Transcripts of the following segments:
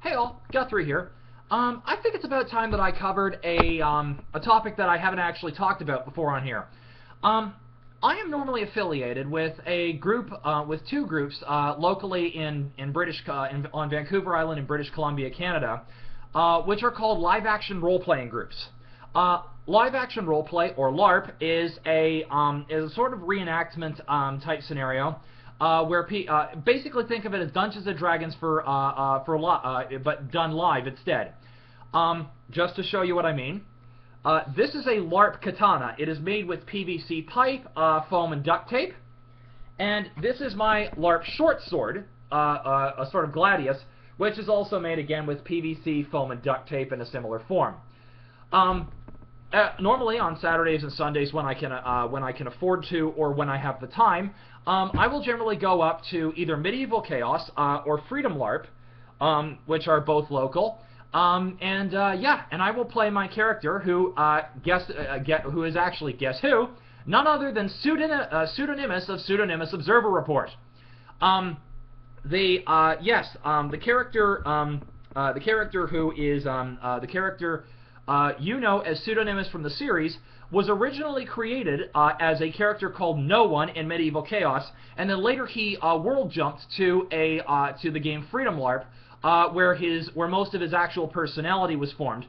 Hey all, Guthrie here. I think it's about time that I covered a topic that I haven't actually talked about before on here. I am normally affiliated with a group, with two groups locally on Vancouver Island in British Columbia, Canada, which are called live-action role-playing groups. Live-action roleplay, or LARP, is a sort of reenactment type scenario. Where basically think of it as Dungeons and Dragons but done live instead. Just to show you what I mean, this is a LARP katana. It is made with PVC pipe, foam, and duct tape. And this is my LARP short sword, a sort of gladius, which is also made again with PVC, foam, and duct tape in a similar form. Normally on Saturdays and Sundays when I can afford to or when I have the time, I will generally go up to either Medieval Chaos or Freedom LARP, which are both local, and I will play my character who who is actually, guess who? None other than Pseudonymous of Pseudonymous Observer Report. The character who is the character you know as Pseudonymous from the series was originally created as a character called No One in Medieval Chaos, and then later he world jumped to the game Freedom LARP, where most of his actual personality was formed.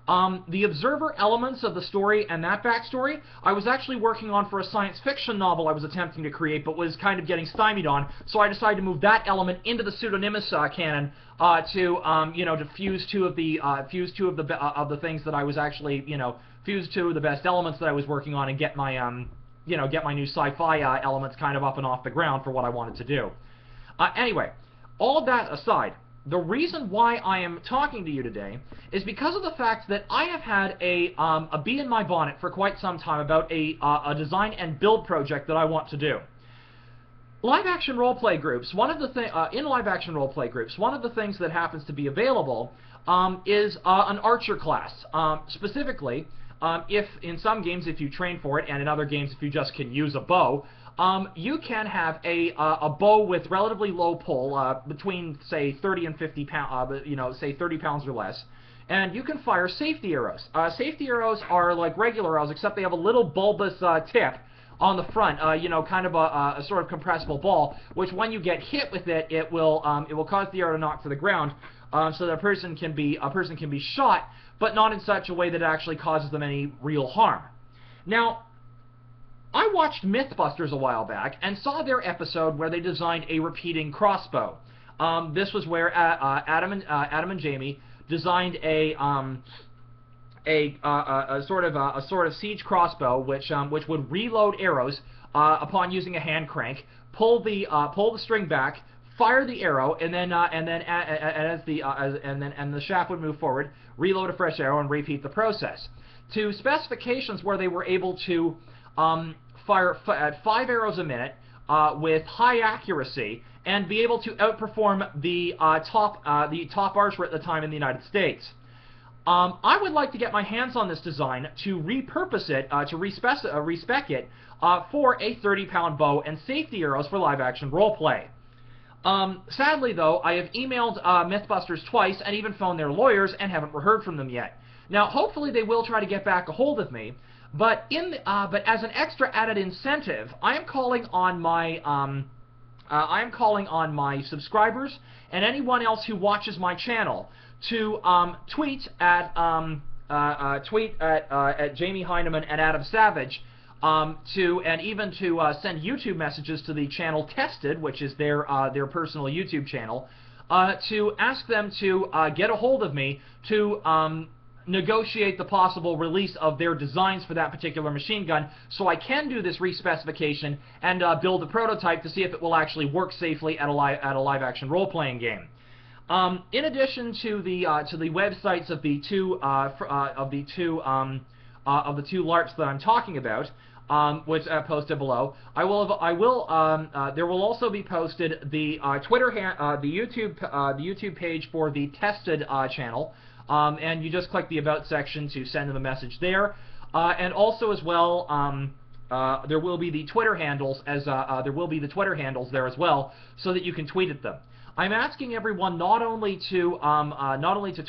The observer elements of the story and that backstory, I was actually working on for a science fiction novel I was attempting to create, but was kind of getting stymied on. So I decided to move that element into the Pseudonymous canon to fuse two of the things that I was actually fuse two of the best elements that I was working on and get my get my new sci-fi elements kind of up and off the ground for what I wanted to do. Anyway, all of that aside, the reason why I am talking to you today is because of the fact that I have had a bee in my bonnet for quite some time about a design and build project that I want to do. Live-action role-play groups. In live-action role-play groups, one of the things that happens to be available is an archer class. Specifically, if in some games if you train for it, and in other games if you just can use a bow. You can have a bow with relatively low pull, between say 30 and 50 pounds, say 30 pounds or less, and you can fire safety arrows. Safety arrows are like regular arrows, except they have a little bulbous tip on the front, kind of a sort of compressible ball, which when you get hit with it, it will cause the arrow to knock to the ground, so that a person can be shot, but not in such a way that it actually causes them any real harm. Now, I watched Mythbusters a while back and saw their episode where they designed a repeating crossbow. This was where Adam and Jamie designed a sort of siege crossbow, which would reload arrows upon using a hand crank, pull the string back, fire the arrow, and then the shaft would move forward, reload a fresh arrow, and repeat the process to specifications where they were able to fire at 5 arrows a minute with high accuracy and be able to outperform the top archer at the time in the United States. I would like to get my hands on this design to repurpose it, to respec it for a 30-pound bow and safety arrows for live-action roleplay. Sadly, though, I have emailed Mythbusters twice and even phoned their lawyers and haven't heard from them yet. Now, hopefully they will try to get back a hold of me, but as an extra added incentive, I am calling on my subscribers and anyone else who watches my channel to tweet at Jamie Heineman and Adam Savage, and even to send YouTube messages to the channel Tested, which is their personal YouTube channel, to ask them to get a hold of me to negotiate the possible release of their designs for that particular machine gun, so I can do this respecification and build a prototype to see if it will actually work safely at a live-action role-playing game. In addition to the websites of the two LARPs that I'm talking about, which I posted below, there will also be posted the YouTube page for the Tested channel. And you just click the About section to send them a message there, and also as well, there will be the Twitter handles there as well, so that you can tweet at them. I'm asking everyone not only to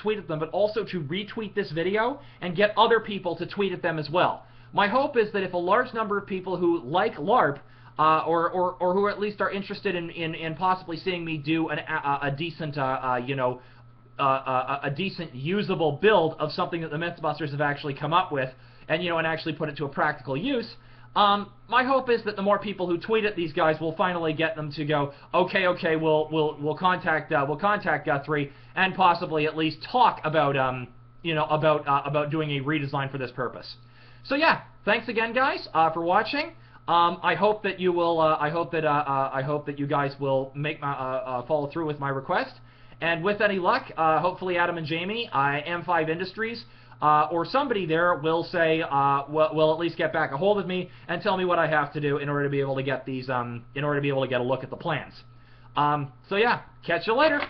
tweet at them, but also to retweet this video and get other people to tweet at them as well. My hope is that if a large number of people who like LARP, or who at least are interested in possibly seeing me do a decent, a decent usable build of something that the Mythbusters have actually come up with, and and actually put it to a practical use. My hope is that the more people who tweet at these guys will finally get them to go, okay, we'll contact Guthrie and possibly at least talk about about doing a redesign for this purpose. So yeah, thanks again, guys, for watching. I hope that you will. I hope that you guys will make follow through with my request. And with any luck, hopefully Adam and Jamie, M5 Industries, or somebody there will say, will at least get back a hold of me and tell me what I have to do in order to be able to get these, in order to be able to get a look at the plans. So yeah, catch you later.